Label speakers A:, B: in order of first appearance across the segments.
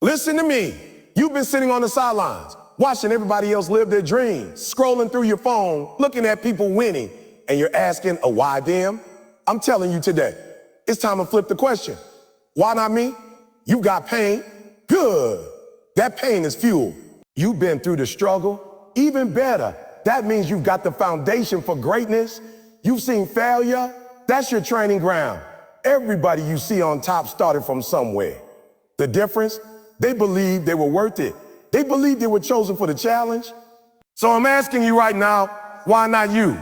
A: Listen to me. You've been sitting on the sidelines, watching everybody else live their dreams, scrolling through your phone, looking at people winning, and you're asking a why them? I'm telling you today, it's time to flip the question. Why not me? You got pain? Good. That pain is fuel. You've been through the struggle? Even better. That means you've got the foundation for greatness. You've seen failure? That's your training ground. Everybody you see on top started from somewhere. The difference? They believed they were worth it. They believed they were chosen for the challenge. So I'm asking you right now, why not you?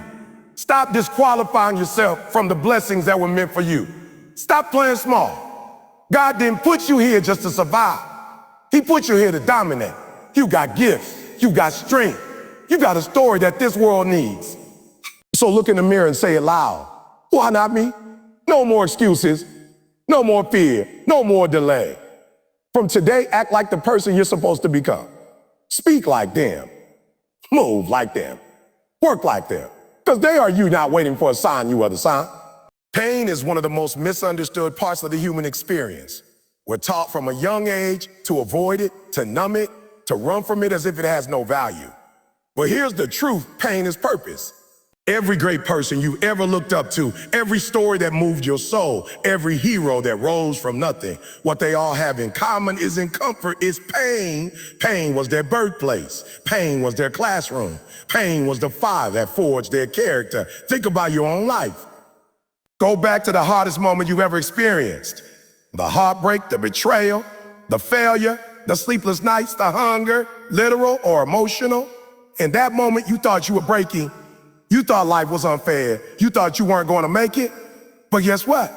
A: Stop disqualifying yourself from the blessings that were meant for you. Stop playing small. God didn't put you here just to survive. He put you here to dominate. You got gifts. You got strength. You got a story that this world needs. So look in the mirror and say it loud. Why not me? No more excuses. No more fear. No more delay. From today, act like the person you're supposed to become. Speak like them. Move like them. Work like them. Because they are you, not waiting for a sign you are the sign. Pain is one of the most misunderstood parts of the human experience. We're taught from a young age to avoid it, to numb it, to run from it as if it has no value. But here's the truth, pain is purpose. Every great person you ever looked up to, every story that moved your soul, every hero that rose from nothing, what they all have in common is in comfort is pain. Pain was their birthplace. Pain was their classroom. Pain was the fire that forged their character. Think about your own life. Go back to the hardest moment you've ever experienced. The heartbreak, the betrayal, the failure, the sleepless nights, the hunger, literal or emotional. In that moment, you thought you were breaking. You thought life was unfair. You thought you weren't going to make it. But guess what?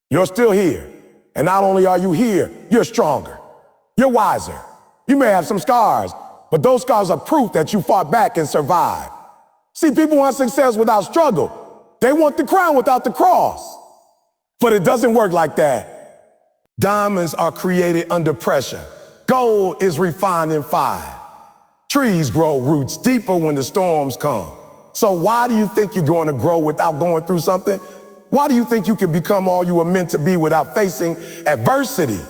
A: You're still here. And not only are you here, you're stronger. You're wiser. You may have some scars, but those scars are proof that you fought back and survived. See, people want success without struggle. They want the crown without the cross. But it doesn't work like that. Diamonds are created under pressure. Gold is refined in fire. Trees grow roots deeper when the storms come. So why do you think you're going to grow without going through something? Why do you think you can become all you were meant to be without facing adversity?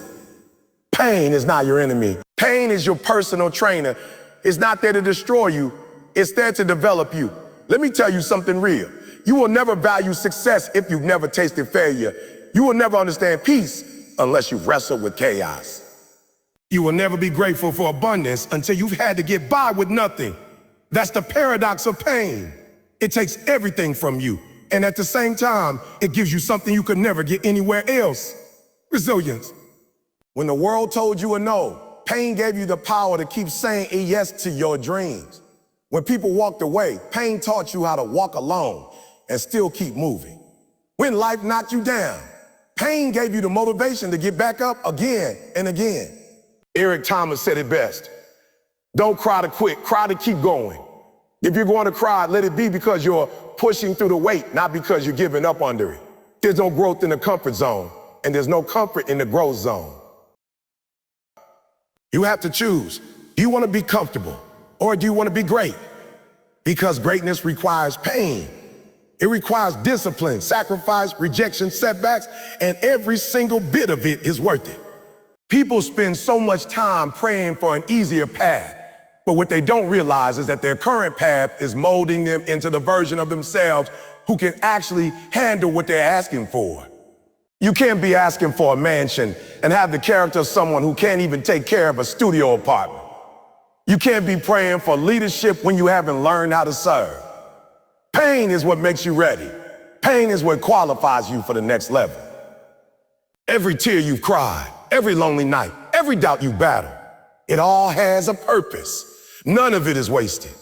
A: Pain is not your enemy. Pain is your personal trainer. It's not there to destroy you. It's there to develop you. Let me tell you something real. You will never value success if you've never tasted failure. You will never understand peace unless you've wrestled with chaos. You will never be grateful for abundance until you've had to get by with nothing. That's the paradox of pain. It takes everything from you, and at the same time, it gives you something you could never get anywhere else. Resilience. When the world told you a no, pain gave you the power to keep saying a yes to your dreams. When people walked away, pain taught you how to walk alone and still keep moving. When life knocked you down, pain gave you the motivation to get back up again and again. Eric Thomas said it best. Don't cry to quit, cry to keep going. If you're going to cry, let it be because you're pushing through the weight, not because you're giving up under it. There's no growth in the comfort zone, and there's no comfort in the growth zone. You have to choose. Do you want to be comfortable, or do you want to be great? Because greatness requires pain. It requires discipline, sacrifice, rejection, setbacks, and every single bit of it is worth it. People spend so much time praying for an easier path, but what they don't realize is that their current path is molding them into the version of themselves who can actually handle what they're asking for. You can't be asking for a mansion and have the character of someone who can't even take care of a studio apartment. You can't be praying for leadership when you haven't learned how to serve. Pain is what makes you ready. Pain is what qualifies you for the next level. Every tear you've cried, every lonely night, every doubt you battle, it all has a purpose. None of it is wasted.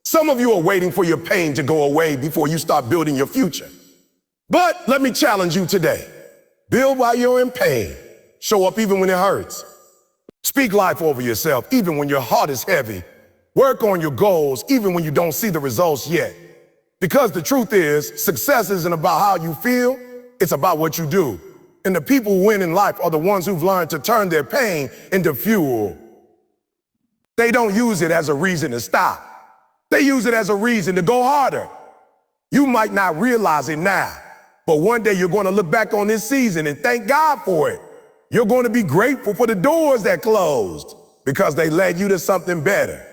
A: Some of you are waiting for your pain to go away before you start building your future. But let me challenge you today. Build while you're in pain. Show up even when it hurts. Speak life over yourself even when your heart is heavy. Work on your goals even when you don't see the results yet. Because the truth is, success isn't about how you feel, it's about what you do. And the people who win in life are the ones who've learned to turn their pain into fuel. They don't use it as a reason to stop. They use it as a reason to go harder. You might not realize it now, but one day you're going to look back on this season and thank God for it. You're going to be grateful for the doors that closed because they led you to something better.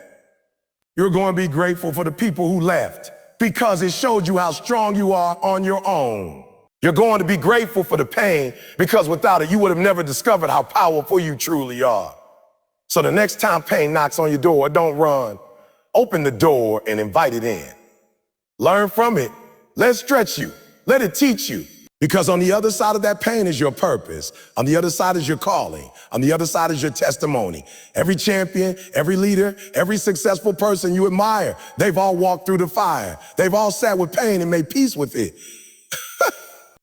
A: You're going to be grateful for the people who left because it showed you how strong you are on your own. You're going to be grateful for the pain because without it, you would have never discovered how powerful you truly are. So the next time pain knocks on your door, don't run. Open the door and invite it in. Learn from it. Let it stretch you. Let it teach you. Because on the other side of that pain is your purpose. On the other side is your calling. On the other side is your testimony. Every champion, every leader, every successful person you admire, they've all walked through the fire. They've all sat with pain and made peace with it.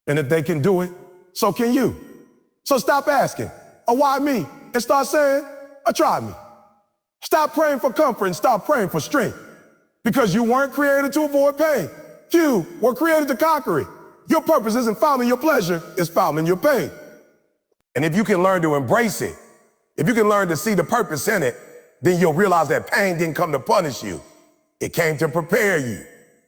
A: And if they can do it, so can you. So stop asking, oh, why me? And start saying, oh, try me. Stop praying for comfort and start praying for strength. Because you weren't created to avoid pain. You were created to conquer it. Your purpose isn't found in your pleasure, it's found in your pain. And if you can learn to embrace it, if you can learn to see the purpose in it, then you'll realize that pain didn't come to punish you. It came to prepare you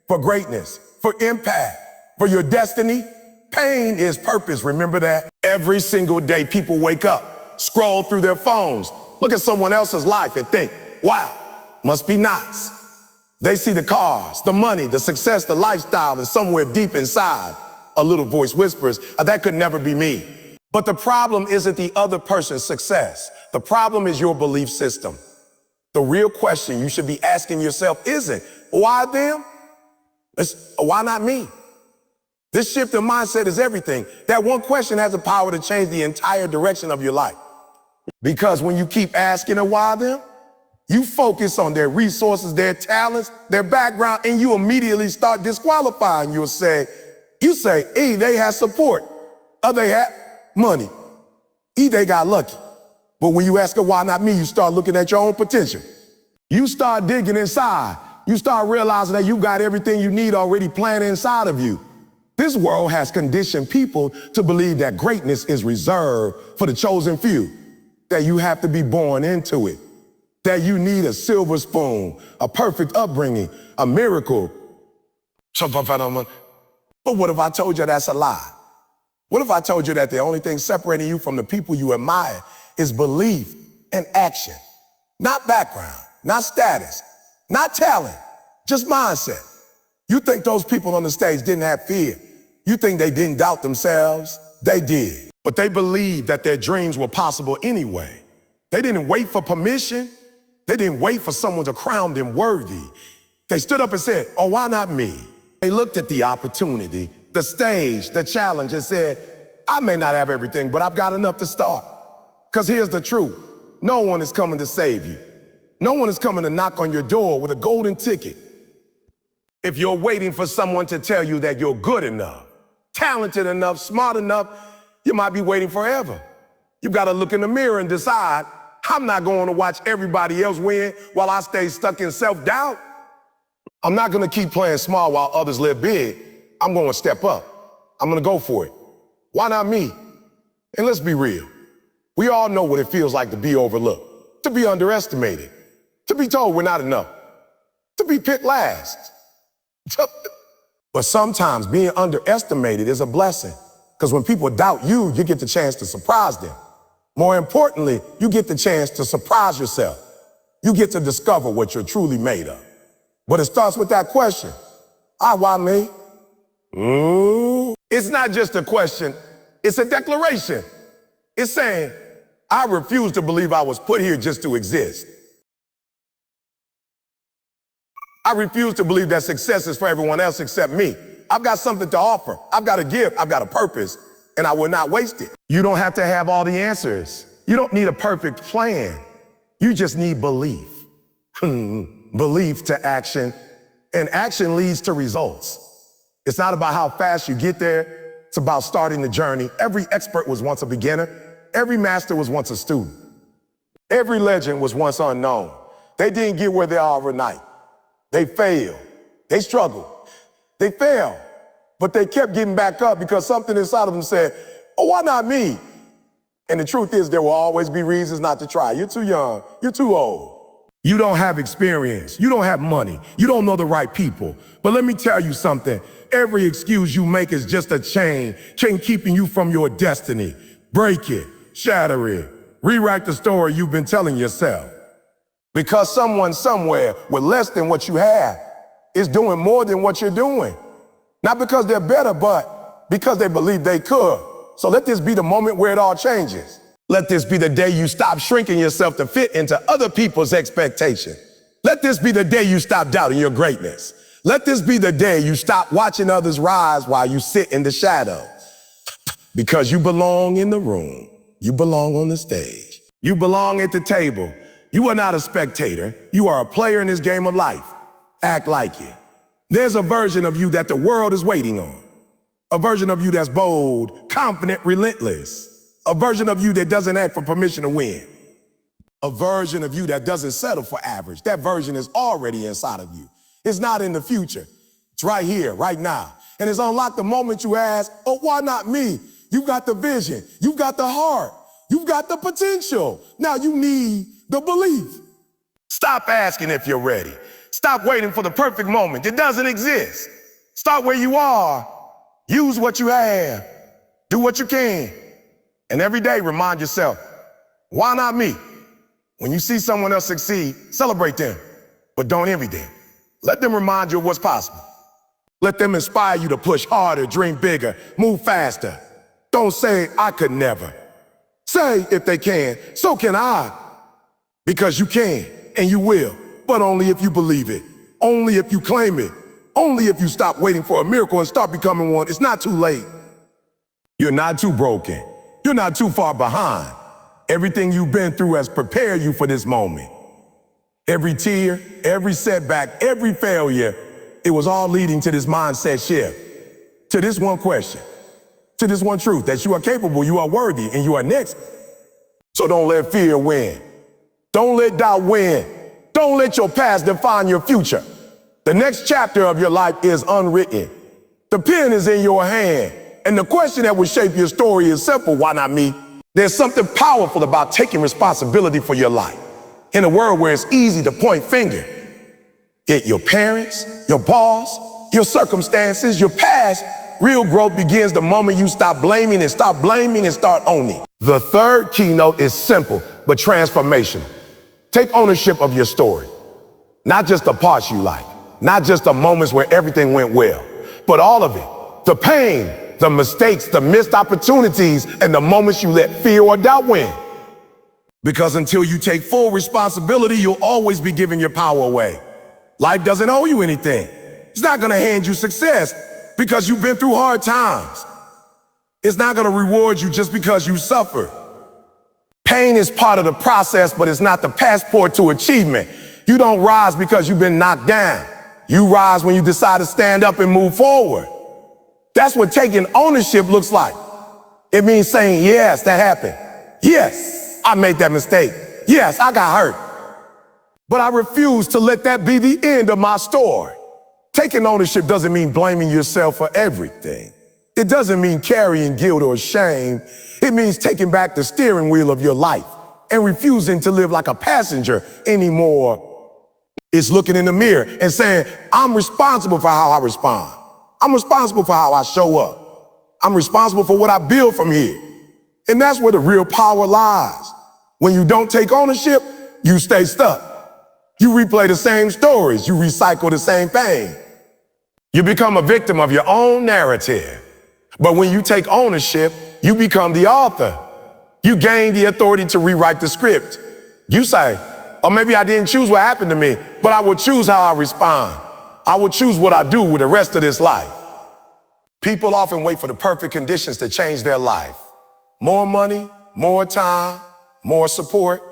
A: for greatness, for impact, for your destiny. Pain is purpose, remember that? Every single day people wake up, scroll through their phones, look at someone else's life and think, wow, must be nice. They see the cars, the money, the success, the lifestyle, and somewhere deep inside, a little voice whispers, that could never be me. But the problem isn't the other person's success. The problem is your belief system. The real question you should be asking yourself isn't, why them? It's, why not me? This shift in mindset is everything. That one question has the power to change the entire direction of your life. Because when you keep asking why them, you focus on their resources, their talents, their background, and you immediately start disqualifying. You say, E, they had support. They had money. E, they got lucky. But when you ask her, why not me, you start looking at your own potential. You start digging inside. You start realizing that you got everything you need already planned inside of you. This world has conditioned people to believe that greatness is reserved for the chosen few, that you have to be born into it, that you need a silver spoon, a perfect upbringing, a miracle. But what if I told you that's a lie? What if I told you that the only thing separating you from the people you admire is belief and action? Not background, not status, not talent, just mindset. You think those people on the stage didn't have fear? You think they didn't doubt themselves? They did. But they believed that their dreams were possible anyway. They didn't wait for permission. They didn't wait for someone to crown them worthy. They stood up and said, oh, why not me? They looked at the opportunity, the stage, the challenge, and said, I may not have everything, but I've got enough to start. Because here's the truth. No one is coming to save you. No one is coming to knock on your door with a golden ticket. If you're waiting for someone to tell you that you're good enough, talented enough, smart enough, you might be waiting forever. You've got to look in the mirror and decide, I'm not going to watch everybody else win while I stay stuck in self-doubt. I'm not going to keep playing small while others live big. I'm going to step up. I'm going to go for it. Why not me? And let's be real. We all know what it feels like to be overlooked, to be underestimated, to be told we're not enough, to be picked last. But sometimes being underestimated is a blessing, because when people doubt you, you get the chance to surprise them. More importantly, you get the chance to surprise yourself. You get to discover what you're truly made of. But it starts with that question. Why me? It's not just a question, it's a declaration. It's saying, I refuse to believe I was put here just to exist. I refuse to believe that success is for everyone else except me. I've got something to offer. I've got a gift. I've got a purpose, and I will not waste it. You don't have to have all the answers. You don't need a perfect plan. You just need belief. Belief to action, and action leads to results. It's not about how fast you get there. It's about starting the journey. Every expert was once a beginner. Every master was once a student. Every legend was once unknown. They didn't get where they are overnight. They failed. They struggled. They failed. But they kept getting back up because something inside of them said, oh, why not me? And the truth is, there will always be reasons not to try. You're too young. You're too old. You don't have experience. You don't have money. You don't know the right people. But let me tell you something. Every excuse you make is just a chain keeping you from your destiny. Break it. shatter it, rewrite the story you've been telling yourself. Because someone somewhere with less than what you have is doing more than what you're doing. Not because they're better, but because they believe they could. So let this be the moment where it all changes. Let this be the day you stop shrinking yourself to fit into other people's expectations. Let this be the day you stop doubting your greatness. Let this be the day you stop watching others rise while you sit in the shadows. Because you belong in the room. You belong on the stage. You belong at the table. You are not a spectator. You are a player in this game of life. Act like it. There's a version of you that the world is waiting on. A version of you that's bold, confident, relentless. A version of you that doesn't ask for permission to win. A version of you that doesn't settle for average. That version is already inside of you. It's not in the future. It's right here, right now. And it's unlocked the moment you ask, oh, why not me? You've got the vision. You've got the heart. You've got the potential. Now you need the belief. Stop asking if you're ready. Stop waiting for the perfect moment. It doesn't exist. Start where you are. Use what you have. Do what you can. And every day remind yourself, why not me? When you see someone else succeed, celebrate them, but don't envy them. Let them remind you of what's possible. Let them inspire you to push harder, dream bigger, move faster. Don't say, I could never. Say, if they can, so can I. Because you can, and you will, but only if you believe it. Only if you claim it. Only if you stop waiting for a miracle and start becoming one. It's not too late. You're not too broken. You're not too far behind. Everything you've been through has prepared you for this moment. Every tear, every setback, every failure, it was all leading to this mindset shift. To this one question. To this one truth, that you are capable, you are worthy, and you are next. So don't let fear win. Don't let doubt win. Don't let your past define your future. The next chapter of your life is unwritten. The pen is in your hand. And the question that will shape your story is simple, why not me? There's something powerful about taking responsibility for your life. In a world where it's easy to point finger at your parents, your boss, your circumstances, your past, real growth begins the moment you stop blaming and start owning. The third keynote is simple, but transformational. Take ownership of your story. Not just the parts you like, not just the moments where everything went well, but all of it. The pain, the mistakes, the missed opportunities, and the moments you let fear or doubt win. Because until you take full responsibility, you'll always be giving your power away. Life doesn't owe you anything. It's not gonna hand you success because you've been through hard times. It's not gonna reward you just because you suffered. Pain is part of the process, but it's not the passport to achievement. You don't rise because you've been knocked down. You rise when you decide to stand up and move forward. That's what taking ownership looks like. It means saying, yes, that happened. Yes, I made that mistake. Yes, I got hurt. But I refuse to let that be the end of my story. Taking ownership doesn't mean blaming yourself for everything. It doesn't mean carrying guilt or shame. It means taking back the steering wheel of your life and refusing to live like a passenger anymore. It's looking in the mirror and saying, I'm responsible for how I respond. I'm responsible for how I show up. I'm responsible for what I build from here. And that's where the real power lies. When you don't take ownership, you stay stuck. You replay the same stories. You recycle the same pain. You become a victim of your own narrative. But when you take ownership, you become the author. You gain the authority to rewrite the script. You say, or maybe I didn't choose what happened to me, but I will choose how I respond. I will choose what I do with the rest of this life. People often wait for the perfect conditions to change their life. More money, more time, more support.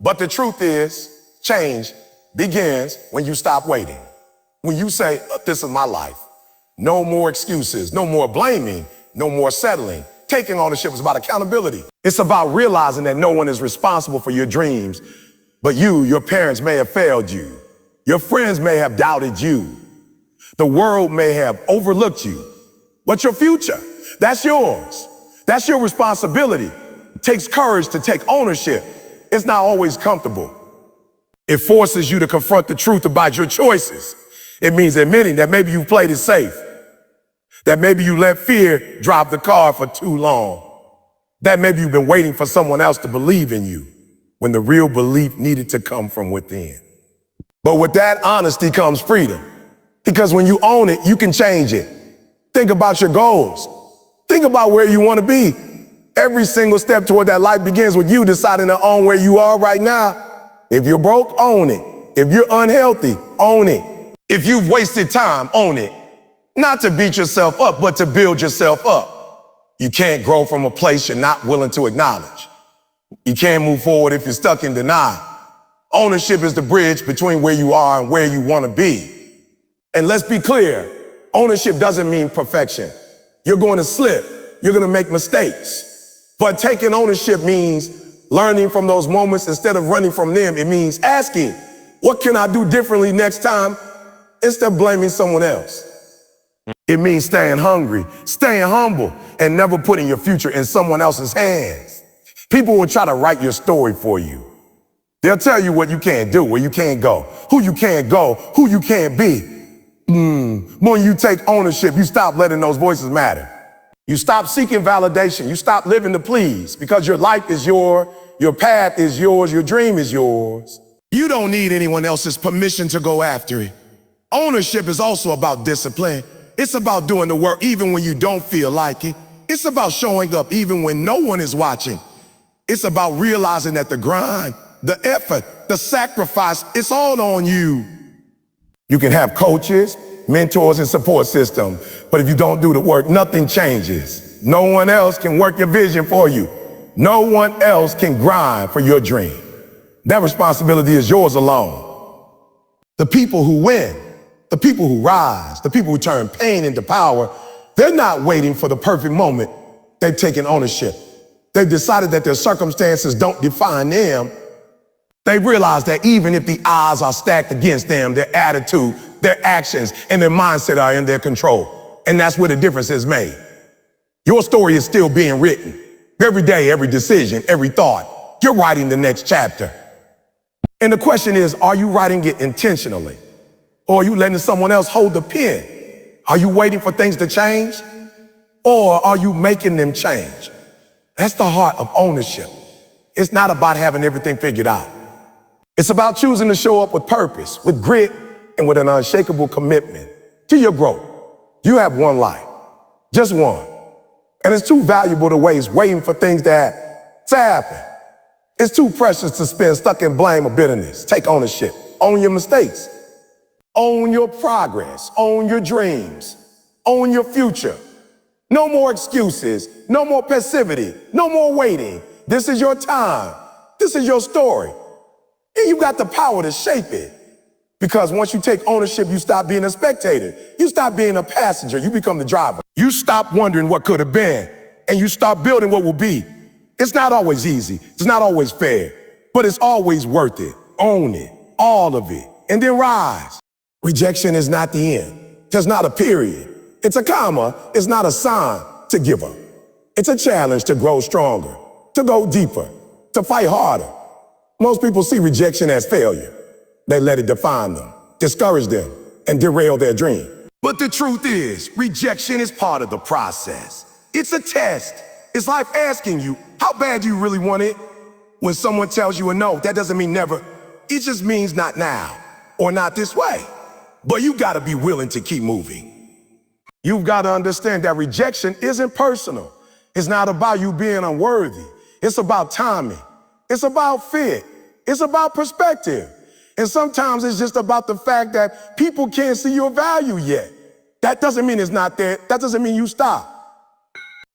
A: But the truth is, change begins when you stop waiting. When you say, this is my life. No more excuses, no more blaming, no more settling. Taking ownership is about accountability. It's about realizing that no one is responsible for your dreams, but you, your parents may have failed you. Your friends may have doubted you. The world may have overlooked you. But your future, that's yours. That's your responsibility. It takes courage to take ownership. It's not always comfortable. It forces you to confront the truth about your choices. It means admitting that maybe you played it safe. That maybe you let fear drive the car for too long. That maybe you've been waiting for someone else to believe in you when the real belief needed to come from within. But with that honesty comes freedom. Because when you own it, you can change it. Think about your goals. Think about where you want to be. Every single step toward that life begins with you deciding to own where you are right now. If you're broke, own it. If you're unhealthy, own it. If you've wasted time, own it. Not to beat yourself up, but to build yourself up. You can't grow from a place you're not willing to acknowledge. You can't move forward if you're stuck in denial. Ownership is the bridge between where you are and where you want to be. And let's be clear, ownership doesn't mean perfection. You're going to slip. You're going to make mistakes. But taking ownership means learning from those moments instead of running from them. It means asking, what can I do differently next time instead of blaming someone else? It means staying hungry, staying humble, and never putting your future in someone else's hands. People will try to write your story for you. They'll tell you what you can't do, where you can't go, who you can't go, who you can't be. When you take ownership, you stop letting those voices matter. You stop seeking validation. You stop living to please because your life is your path is yours, your dream is yours. You don't need anyone else's permission to go after it. Ownership is also about discipline. It's about doing the work even when you don't feel like it. It's about showing up even when no one is watching. It's about realizing that the grind, the effort, the sacrifice, it's all on you. You can have coaches, mentors, and support system, but if you don't do the work, nothing changes. No one else can work your vision for you. No one else can grind for your dream. That responsibility is yours alone. The people who win, the people who rise, the people who turn pain into power, they're not waiting for the perfect moment. They've taken ownership. They've decided that their circumstances don't define them. They realize that even if the odds are stacked against them, their attitude, their actions, and their mindset are in their control. And that's where the difference is made. Your story is still being written. Every day, every decision, every thought, you're writing the next chapter. And the question is, are you writing it intentionally? Or are you letting someone else hold the pen? Are you waiting for things to change? Or are you making them change? That's the heart of ownership. It's not about having everything figured out. It's about choosing to show up with purpose, with grit, and with an unshakable commitment to your growth. You have one life, just one. And it's too valuable to waste waiting for things to happen. It's too precious to spend stuck in blame or bitterness. Take ownership. Own your mistakes. Own your progress. Own your dreams. Own your future. No more excuses. No more passivity. No more waiting. This is your time. This is your story. And you got the power to shape it. Because once you take ownership, you stop being a spectator. You stop being a passenger. You become the driver. You stop wondering what could have been, and you start building what will be. It's not always easy. It's not always fair, but it's always worth it. Own it, all of it, and then rise. Rejection is not the end. It's not a period. It's a comma. It's not a sign to give up. It's a challenge to grow stronger, to go deeper, to fight harder. Most people see rejection as failure. They let it define them, discourage them, and derail their dream. But the truth is, rejection is part of the process. It's a test. It's life asking you, how bad do you really want it? When someone tells you a no, that doesn't mean never. It just means not now, or not this way. But you gotta be willing to keep moving. You've gotta understand that rejection isn't personal. It's not about you being unworthy. It's about timing. It's about fit. It's about perspective. And sometimes it's just about the fact that people can't see your value yet. That doesn't mean it's not there. That doesn't mean you stop.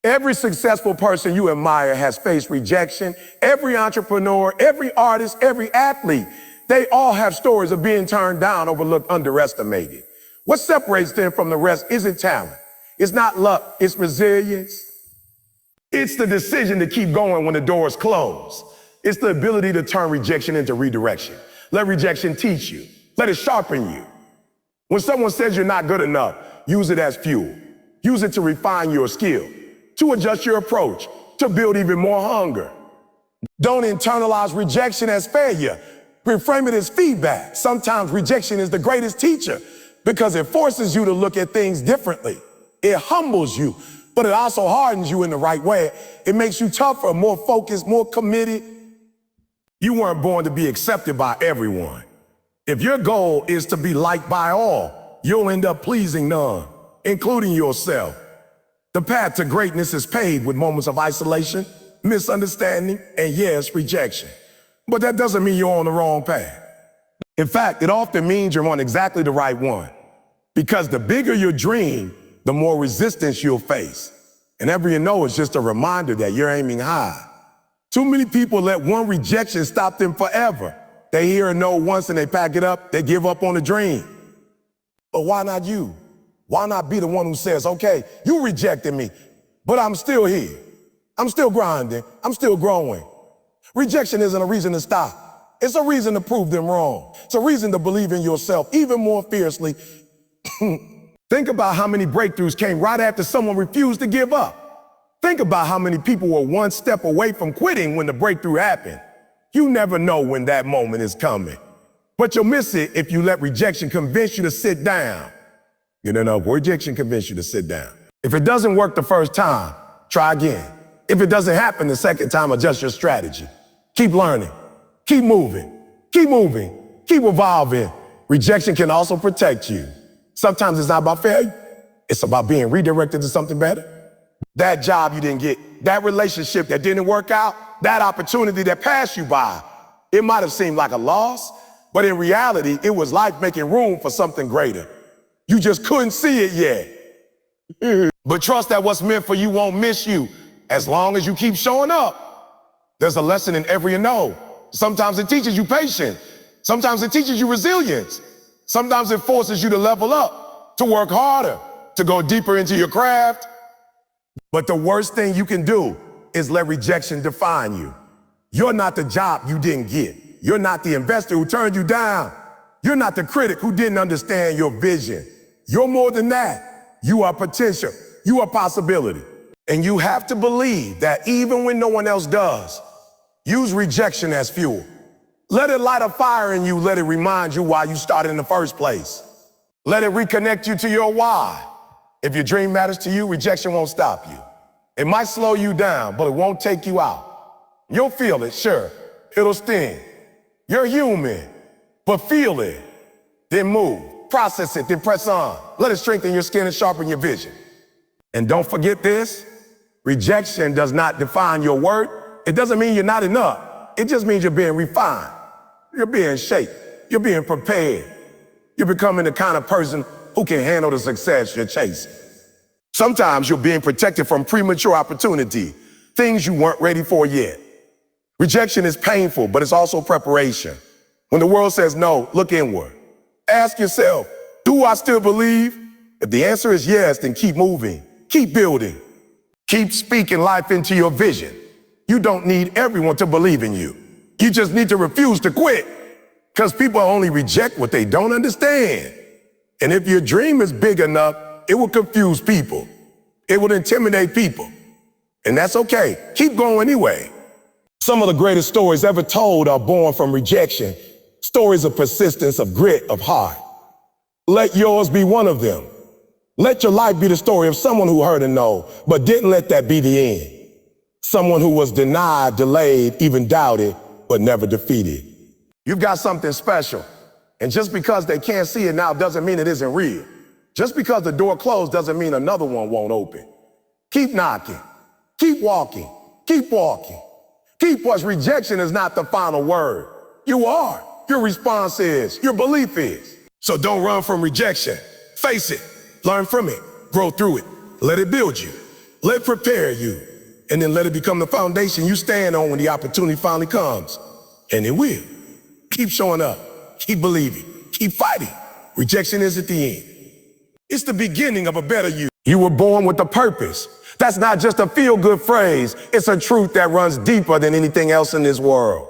A: Every successful person you admire has faced rejection. Every entrepreneur, every artist, every athlete, they all have stories of being turned down, overlooked, underestimated. What separates them from the rest isn't talent. It's not luck. It's resilience. It's the decision to keep going when the doors close. It's the ability to turn rejection into redirection. Let rejection teach you. Let it sharpen you. When someone says you're not good enough, use it as fuel. Use it to refine your skill, to adjust your approach, to build even more hunger. Don't internalize rejection as failure. Reframe it as feedback. Sometimes rejection is the greatest teacher because it forces you to look at things differently. It humbles you, but it also hardens you in the right way. It makes you tougher, more focused, more committed. You weren't born to be accepted by everyone. If your goal is to be liked by all, you'll end up pleasing none, including yourself. The path to greatness is paved with moments of isolation, misunderstanding, and yes, rejection. But that doesn't mean you're on the wrong path. In fact, it often means you're on exactly the right one. Because the bigger your dream, the more resistance you'll face. And ever you know, it's just a reminder that you're aiming high. Too many people let one rejection stop them forever. They hear a no once and they pack it up, they give up on the dream. But why not you? Why not be the one who says, okay, you rejected me, but I'm still here. I'm still grinding. I'm still growing. Rejection isn't a reason to stop. It's a reason to prove them wrong. It's a reason to believe in yourself even more fiercely. Think about how many breakthroughs came right after someone refused to give up. Think about how many people were one step away from quitting when the breakthrough happened. You never know when that moment is coming. But you'll miss it if you let rejection convince you to sit down. Rejection convince you to sit down. If it doesn't work the first time, try again. If it doesn't happen the second time, adjust your strategy. Keep learning. Keep moving. Keep moving. Keep evolving. Rejection can also protect you. Sometimes it's not about failure. It's about being redirected to something better. That job you didn't get, that relationship that didn't work out, that opportunity that passed you by. It might have seemed like a loss, but in reality, it was life making room for something greater. You just couldn't see it yet. But trust that what's meant for you won't miss you as long as you keep showing up. There's a lesson in every no. Sometimes it teaches you patience. Sometimes it teaches you resilience. Sometimes it forces you to level up, to work harder, to go deeper into your craft. But the worst thing you can do is let rejection define you. You're not the job you didn't get. You're not the investor who turned you down. You're not the critic who didn't understand your vision. You're more than that. You are potential. You are possibility. And you have to believe that even when no one else does, use rejection as fuel. Let it light a fire in you. Let it remind you why you started in the first place. Let it reconnect you to your why. If your dream matters to you, rejection won't stop you. It might slow you down, but it won't take you out. You'll feel it, sure. It'll sting. You're human, but feel it. Then move, process it, then press on. Let it strengthen your skin and sharpen your vision. And don't forget this, rejection does not define your worth. It doesn't mean you're not enough. It just means you're being refined. You're being shaped. You're being prepared. You're becoming the kind of person who can handle the success you're chasing. Sometimes you're being protected from premature opportunity, things you weren't ready for yet. Rejection is painful, but it's also preparation. When the world says no, look inward. Ask yourself, do I still believe? If the answer is yes, then keep moving, keep building, keep speaking life into your vision. You don't need everyone to believe in you. You just need to refuse to quit, because people only reject what they don't understand. And if your dream is big enough, it will confuse people. It will intimidate people. And that's okay. Keep going anyway. Some of the greatest stories ever told are born from rejection. Stories of persistence, of grit, of heart. Let yours be one of them. Let your life be the story of someone who heard a no, but didn't let that be the end. Someone who was denied, delayed, even doubted, but never defeated. You've got something special. And just because they can't see it now doesn't mean it isn't real. Just because the door closed doesn't mean another one won't open. Keep knocking. Keep walking. Keep walking. Keep what's rejection is not the final word. You are. Your response is. Your belief is. So don't run from rejection. Face it. Learn from it. Grow through it. Let it build you. Let it prepare you. And then let it become the foundation you stand on when the opportunity finally comes. And it will. Keep showing up. Keep believing. Keep fighting. Rejection isn't the end. It's the beginning of a better you. You were born with a purpose. That's not just a feel-good phrase. It's a truth that runs deeper than anything else in this world.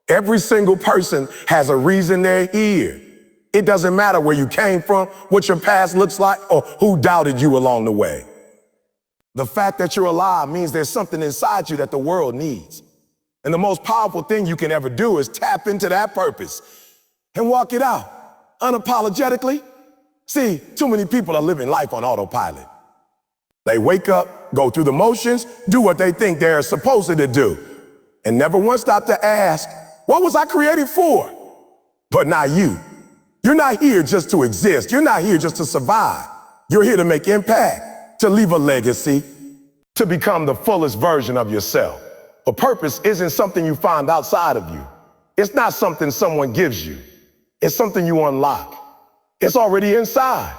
A: Every single person has a reason they're here. It doesn't matter where you came from, what your past looks like, or who doubted you along the way. The fact that you're alive means there's something inside you that the world needs. And the most powerful thing you can ever do is tap into that purpose and walk it out unapologetically. See, too many people are living life on autopilot. They wake up, go through the motions, do what they think they're supposed to do, and never once stop to ask, what was I created for? But not you. You're not here just to exist. You're not here just to survive. You're here to make impact, to leave a legacy, to become the fullest version of yourself. But purpose isn't something you find outside of you. It's not something someone gives you. It's something you unlock. It's already inside.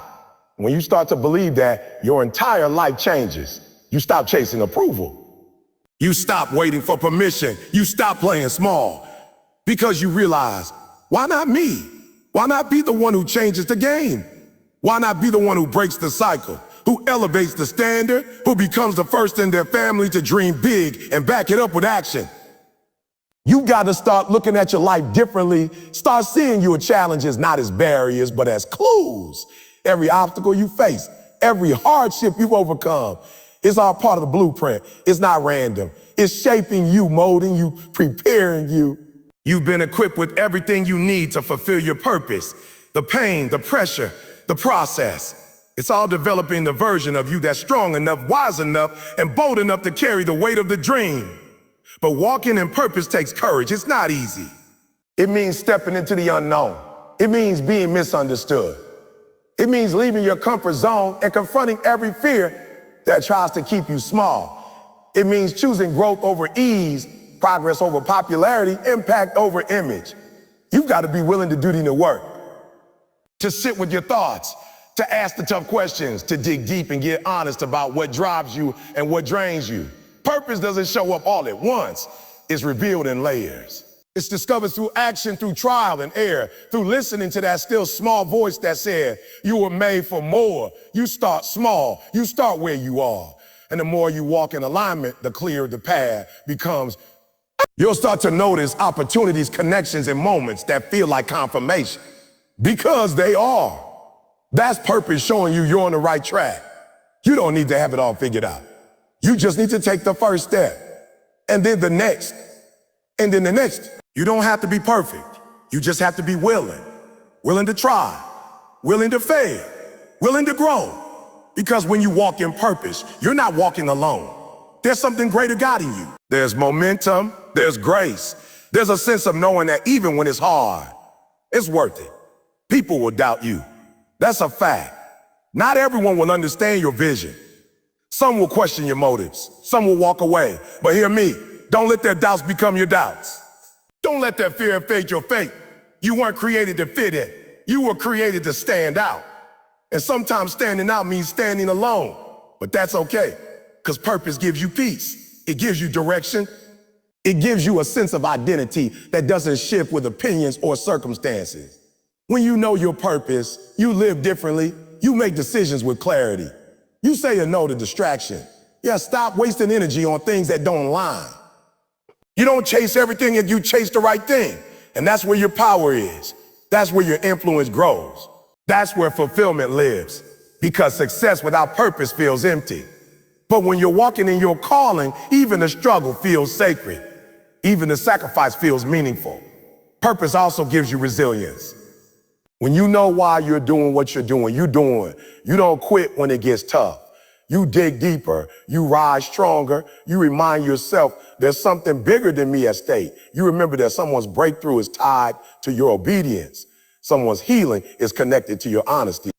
A: When you start to believe that, your entire life changes. You stop chasing approval. You stop waiting for permission. You stop playing small because you realize, why not me? Why not be the one who changes the game? Why not be the one who breaks the cycle, who elevates the standard, who becomes the first in their family to dream big and back it up with action? You got to start looking at your life differently. Start seeing your challenges not as barriers, but as clues. Every obstacle you face, every hardship you've overcome is all part of the blueprint. It's not random. It's shaping you, molding you, preparing you. You've been equipped with everything you need to fulfill your purpose. The pain, the pressure, the process. It's all developing the version of you that's strong enough, wise enough, and bold enough to carry the weight of the dream. But walking in purpose takes courage. It's not easy. It means stepping into the unknown. It means being misunderstood. It means leaving your comfort zone and confronting every fear that tries to keep you small. It means choosing growth over ease, progress over popularity, impact over image. You've got to be willing to do the inner work, to sit with your thoughts, to ask the tough questions, to dig deep and get honest about what drives you and what drains you. Purpose doesn't show up all at once. It's revealed in layers. It's discovered through action, through trial and error, through listening to that still small voice that said, you were made for more. You start small. You start where you are. And the more you walk in alignment, the clearer the path becomes. You'll start to notice opportunities, connections, and moments that feel like confirmation. Because they are. That's purpose showing you you're on the right track. You don't need to have it all figured out. You just need to take the first step, and then the next, and then the next. You don't have to be perfect. You just have to be willing to try, willing to fail, willing to grow. Because when you walk in purpose, you're not walking alone. There's something greater guiding you. There's momentum, there's grace. There's a sense of knowing that even when it's hard, it's worth it. People will doubt you. That's a fact. Not everyone will understand your vision. Some will question your motives. Some will walk away. But hear me, don't let their doubts become your doubts. Don't let that fear fade your fate. You weren't created to fit in. You were created to stand out. And sometimes standing out means standing alone. But that's okay, because purpose gives you peace. It gives you direction. It gives you a sense of identity that doesn't shift with opinions or circumstances. When you know your purpose, you live differently. You make decisions with clarity. You say a no to distraction. Yeah, stop wasting energy on things that don't align. You don't chase everything, and you chase the right thing. And that's where your power is. That's where your influence grows. That's where fulfillment lives. Because success without purpose feels empty. But when you're walking in your calling, even the struggle feels sacred. Even the sacrifice feels meaningful. Purpose also gives you resilience. When you know why you're doing what you're doing, you don't quit when it gets tough. You dig deeper, you rise stronger, you remind yourself there's something bigger than me at stake. You remember that someone's breakthrough is tied to your obedience. Someone's healing is connected to your honesty.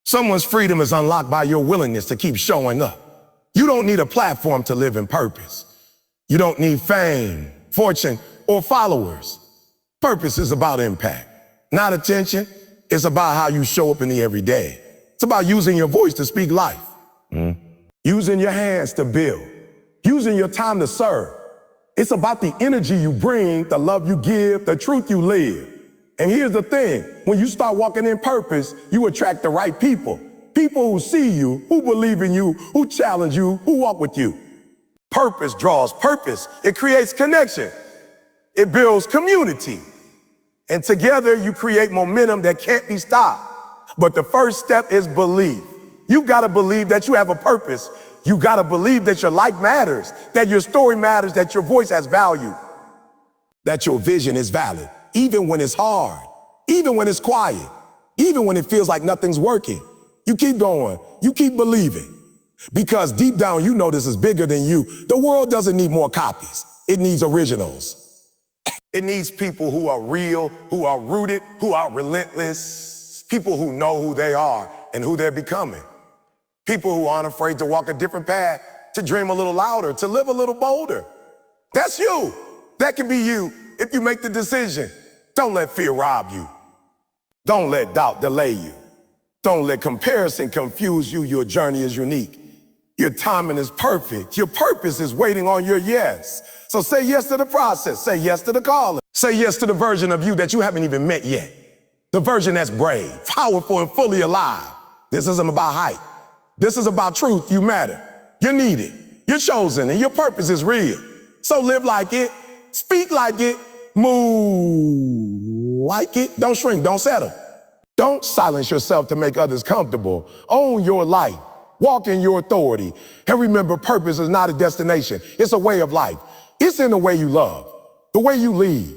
A: Someone's freedom is unlocked by your willingness to keep showing up. You don't need a platform to live in purpose. You don't need fame, fortune, or followers. Purpose is about impact, not attention. It's about how you show up in the everyday. It's about using your voice to speak life, using your hands to build, using your time to serve. It's about the energy you bring, the love you give, the truth you live. And here's the thing, when you start walking in purpose, you attract the right people. People who see you, who believe in you, who challenge you, who walk with you. Purpose draws purpose. It creates connection. It builds community. And together you create momentum that can't be stopped. But the first step is belief. You gotta believe that you have a purpose. You gotta believe that your life matters, that your story matters, that your voice has value, that your vision is valid, even when it's hard, even when it's quiet, even when it feels like nothing's working. You keep going. You keep believing. Because deep down, you know this is bigger than you. The world doesn't need more copies. It needs originals. It needs people who are real, who are rooted, who are relentless. People who know who they are and who they're becoming. People who aren't afraid to walk a different path, to dream a little louder, to live a little bolder. That's you. That can be you if you make the decision. Don't let fear rob you. Don't let doubt delay you. Don't let comparison confuse you. Your journey is unique. Your timing is perfect. Your purpose is waiting on your yes. So say yes to the process. Say yes to the calling. Say yes to the version of you that you haven't even met yet. The version that's brave, powerful, and fully alive. This isn't about hype. This is about truth. You matter. You're needed. You're chosen, and your purpose is real. So live like it. Speak like it. Move like it. Don't shrink. Don't settle. Don't silence yourself to make others comfortable. Own your life. Walk in your authority. And remember, purpose is not a destination. It's a way of life. It's in the way you love, the way you lead,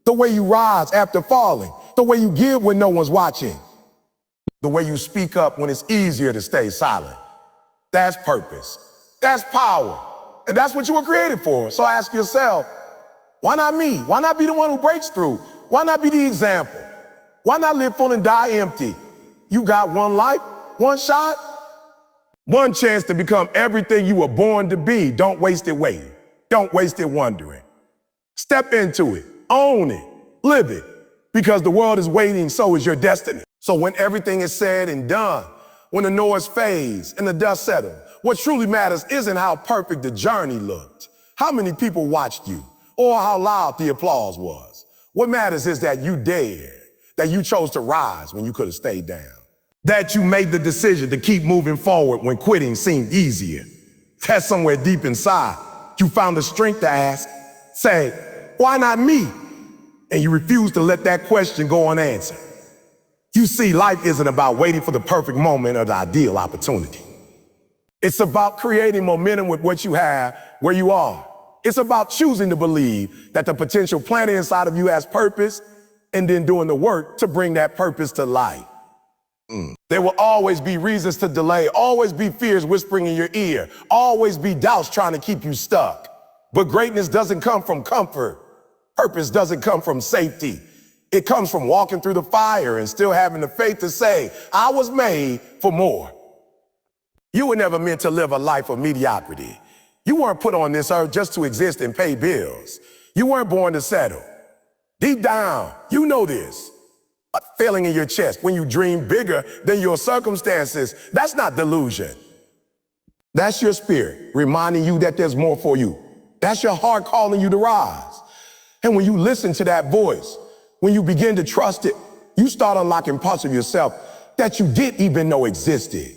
A: the way you rise after falling, the way you give when no one's watching, the way you speak up when it's easier to stay silent. That's purpose. That's power. And that's what you were created for. So ask yourself, why not me? Why not be the one who breaks through? Why not be the example? Why not live full and die empty? You got one life, one shot, one chance to become everything you were born to be. Don't waste it waiting. Don't waste it wondering. Step into it. Own it. Live it. Because the world is waiting, so is your destiny. So when everything is said and done, when the noise fades and the dust settles, what truly matters isn't how perfect the journey looked, how many people watched you, or how loud the applause was. What matters is that you dared, that you chose to rise when you could have stayed down, that you made the decision to keep moving forward when quitting seemed easier. That somewhere deep inside, you found the strength to ask, say, why not me? And you refuse to let that question go unanswered. You see, life isn't about waiting for the perfect moment or the ideal opportunity. It's about creating momentum with what you have, where you are. It's about choosing to believe that the potential planted inside of you has purpose and then doing the work to bring that purpose to life. There will always be reasons to delay, always be fears whispering in your ear, always be doubts trying to keep you stuck. But greatness doesn't come from comfort. Purpose doesn't come from safety. It comes from walking through the fire and still having the faith to say, I was made for more. You were never meant to live a life of mediocrity. You weren't put on this earth just to exist and pay bills. You weren't born to settle. Deep down, you know this. A feeling in your chest when you dream bigger than your circumstances, that's not delusion. That's your spirit reminding you that there's more for you. That's your heart calling you to rise. And when you listen to that voice, when you begin to trust it, you start unlocking parts of yourself that you didn't even know existed.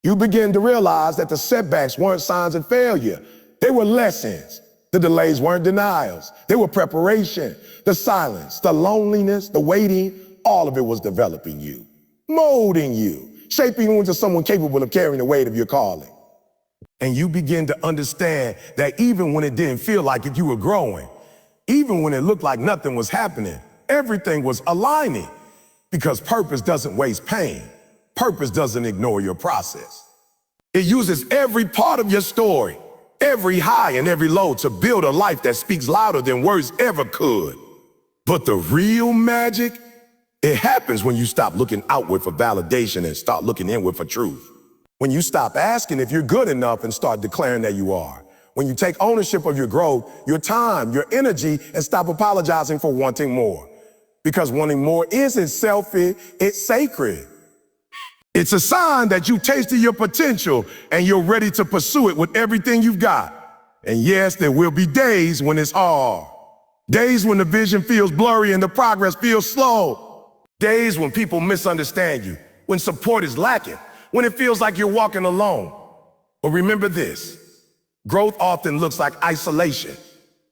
A: You begin to realize that the setbacks weren't signs of failure. They were lessons. The delays weren't denials. They were preparation. The silence, the loneliness, the waiting, all of it was developing you, molding you, shaping you into someone capable of carrying the weight of your calling. And you begin to understand that even when it didn't feel like it, you were growing. Even when it looked like nothing was happening, everything was aligning. Because purpose doesn't waste pain. Purpose doesn't ignore your process. It uses every part of your story, every high and every low, to build a life that speaks louder than words ever could. But the real magic, it happens when you stop looking outward for validation and start looking inward for truth. When you stop asking if you're good enough and start declaring that you are. When you take ownership of your growth, your time, your energy, and stop apologizing for wanting more. Because wanting more isn't selfish, it's sacred. It's a sign that you tasted your potential and you're ready to pursue it with everything you've got. And yes, there will be days when it's hard. Days when the vision feels blurry and the progress feels slow. Days when people misunderstand you, when support is lacking, when it feels like you're walking alone. But remember this, growth often looks like isolation.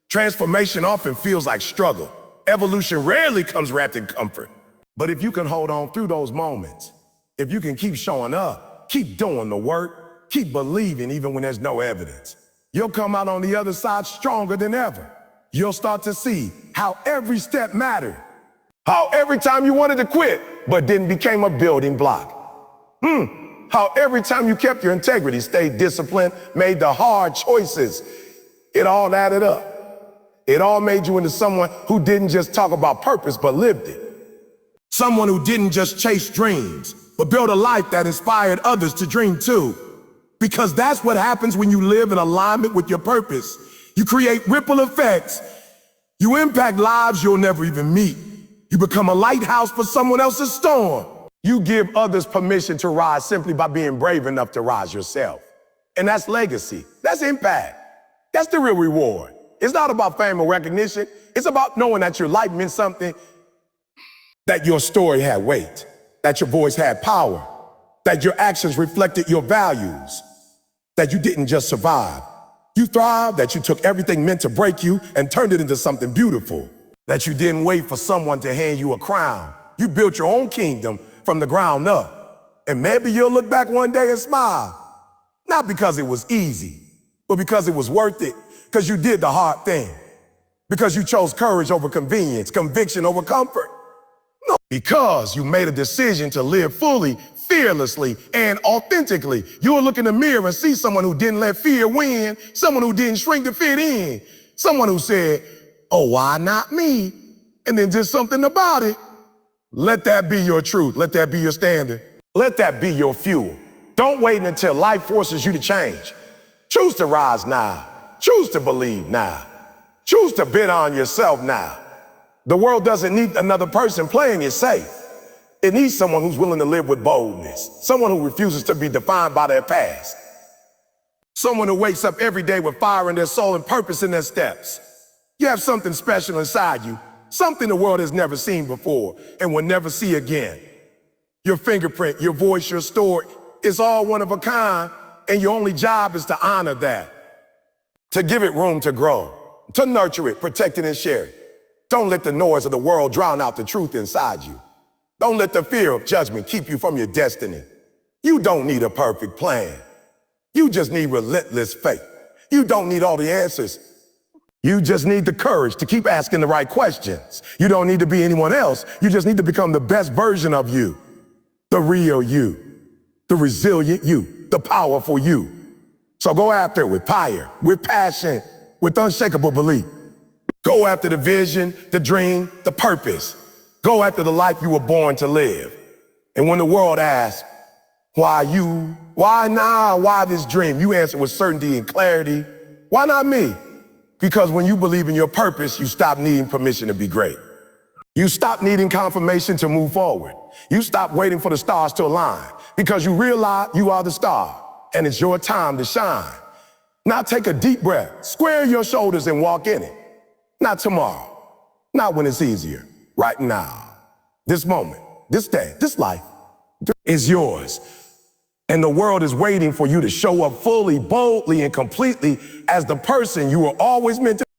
A: Transformation often feels like struggle. Evolution rarely comes wrapped in comfort. But if you can hold on through those moments, if you can keep showing up, keep doing the work, keep believing even when there's no evidence, you'll come out on the other side stronger than ever. You'll start to see how every step mattered, how every time you wanted to quit, but didn't became a building block. How every time you kept your integrity, stayed disciplined, made the hard choices, it all added up. It all made you into someone who didn't just talk about purpose, but lived it. Someone who didn't just chase dreams, but built a life that inspired others to dream too. Because that's what happens when you live in alignment with your purpose. You create ripple effects. You impact lives you'll never even meet. You become a lighthouse for someone else's storm. You give others permission to rise simply by being brave enough to rise yourself. And that's legacy. That's impact. That's the real reward. It's not about fame or recognition. It's about knowing that your life meant something, that your story had weight, that your voice had power, that your actions reflected your values, that you didn't just survive. You thrived, that you took everything meant to break you and turned it into something beautiful, that you didn't wait for someone to hand you a crown. You built your own kingdom from the ground up. And maybe you'll look back one day and smile, not because it was easy, but because it was worth it, because you did the hard thing, because you chose courage over convenience, conviction over comfort. No, because you made a decision to live fully, fearlessly, and authentically. You'll look in the mirror and see someone who didn't let fear win, someone who didn't shrink to fit in, someone who said, "Oh, why not me?" and then did something about it. Let that be your truth. Let that be your standard. Let that be your fuel. Don't wait until life forces you to change. Choose to rise now. Choose to believe now. Choose to bet on yourself now. The world doesn't need another person playing it safe. It needs someone who's willing to live with boldness, someone who refuses to be defined by their past, someone who wakes up every day with fire in their soul and purpose in their steps. You have something special inside you, something the world has never seen before and will never see again. Your fingerprint, your voice, your story, it's all one of a kind, and your only job is to honor that, to give it room to grow, to nurture it, protect it, and share it. Don't let the noise of the world drown out the truth inside you. Don't let the fear of judgment keep you from your destiny. You don't need a perfect plan. You just need relentless faith. You don't need all the answers. You just need the courage to keep asking the right questions. You don't need to be anyone else. You just need to become the best version of you, the real you, the resilient you, the powerful you. So go after it with fire, with passion, with unshakable belief. Go after the vision, the dream, the purpose. Go after the life you were born to live. And when the world asks, why you? Why now? Why this dream? You answer with certainty and clarity. Why not me? Because when you believe in your purpose, you stop needing permission to be great. You stop needing confirmation to move forward. You stop waiting for the stars to align because you realize you are the star and it's your time to shine. Now take a deep breath, square your shoulders and walk in it. Not tomorrow, not when it's easier, right now. This moment, this day, this life is yours. And the world is waiting for you to show up fully, boldly, and completely as the person you were always meant to be.